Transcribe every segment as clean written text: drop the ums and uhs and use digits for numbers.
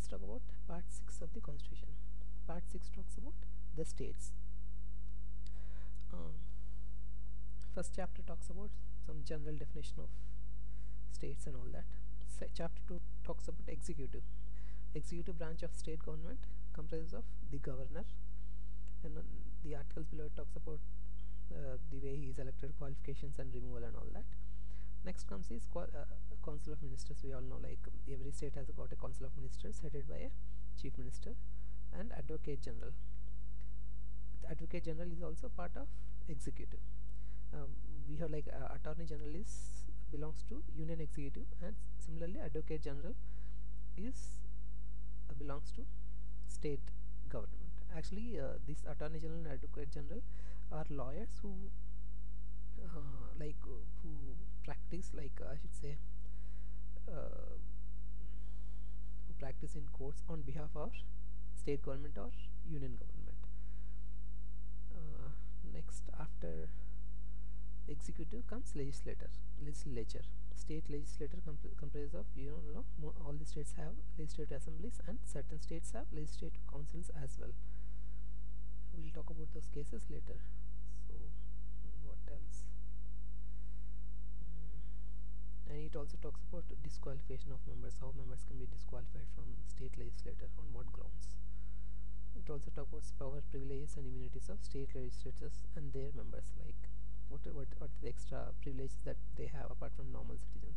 let's talk about part 6 of the constitution. Part 6 talks about the states. um, First chapter talks about some general definition of states and all that. Chapter 2 talks about executive branch of state government comprises of the governor, and the articles below it talks about the way he is elected, qualifications and removal and all that. Next comes is council of ministers. We all know, like, every state has got a council of ministers headed by a chief minister and advocate general. The advocate general is also part of executive. We have, like, attorney general is belongs to union executive, and similarly advocate general is belongs to state government. Actually, this attorney general and advocate general are lawyers who who practice, like, I should say, uh, who practice in courts on behalf of state government or union government. Next, after executive comes legislature. State legislature comprises of, all the states have legislative assemblies and certain states have legislative councils as well. We'll talk about those cases later. So what else? And it also talks about disqualification of members, how members can be disqualified from state legislature, on what grounds. It also talks about power, privileges and immunities of state legislatures and their members, like what are the extra privileges that they have apart from normal citizens.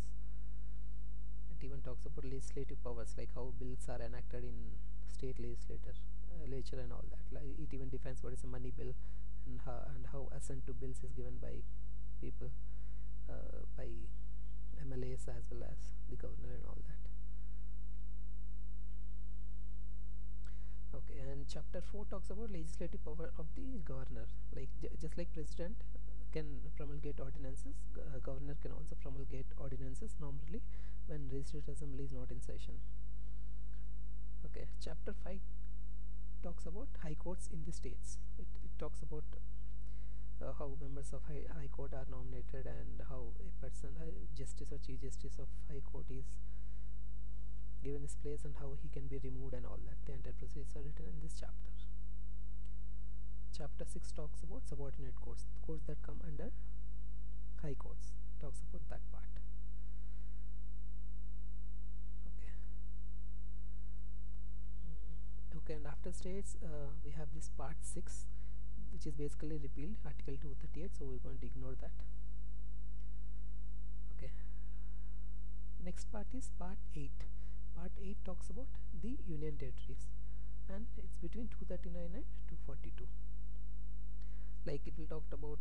It even talks about legislative powers, like how bills are enacted in state legislature and all that. Like, it even defines what is a money bill, and how assent to bills is given by people, by MLAs as well as the governor and all that. Okay, and chapter 4 talks about legislative power of the governor. Like, just like president can promulgate ordinances, governor can also promulgate ordinances normally when legislative assembly is not in session. Okay, chapter 5 talks about high courts in the states. It talks about how members of high court are nominated, and how a person, justice or chief justice of high court, is given his place and how he can be removed and all that. The entire procedures are written in this chapter. Chapter 6 talks about subordinate courts, courts that come under high courts. Talks about that part. Okay. Okay, and after states, we have this part 6, which is basically repealed, article 238, so we're going to ignore that. Okay. Next part is part 8. Part 8 talks about the union territories, and it's between 239 and 242. Like, it will talk about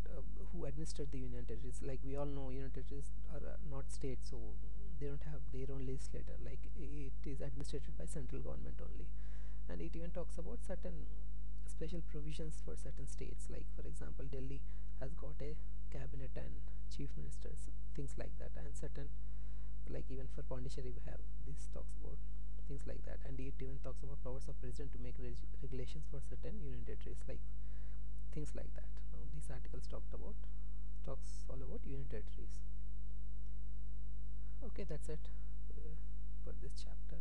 who administered the union territories. Like, we all know union territories are not states, so they don't have their own legislator. Like, it is administered by central government only. And it even talks about certain special provisions for certain states. Like, for example, Delhi has got a cabinet and chief ministers, things like that. And certain, like, even for Pondicherry we have, this talks about things like that. And it even talks about powers of president to make regulations for certain union territories, like things like that. Now, these articles talks all about union territories. Okay, that's it for this chapter.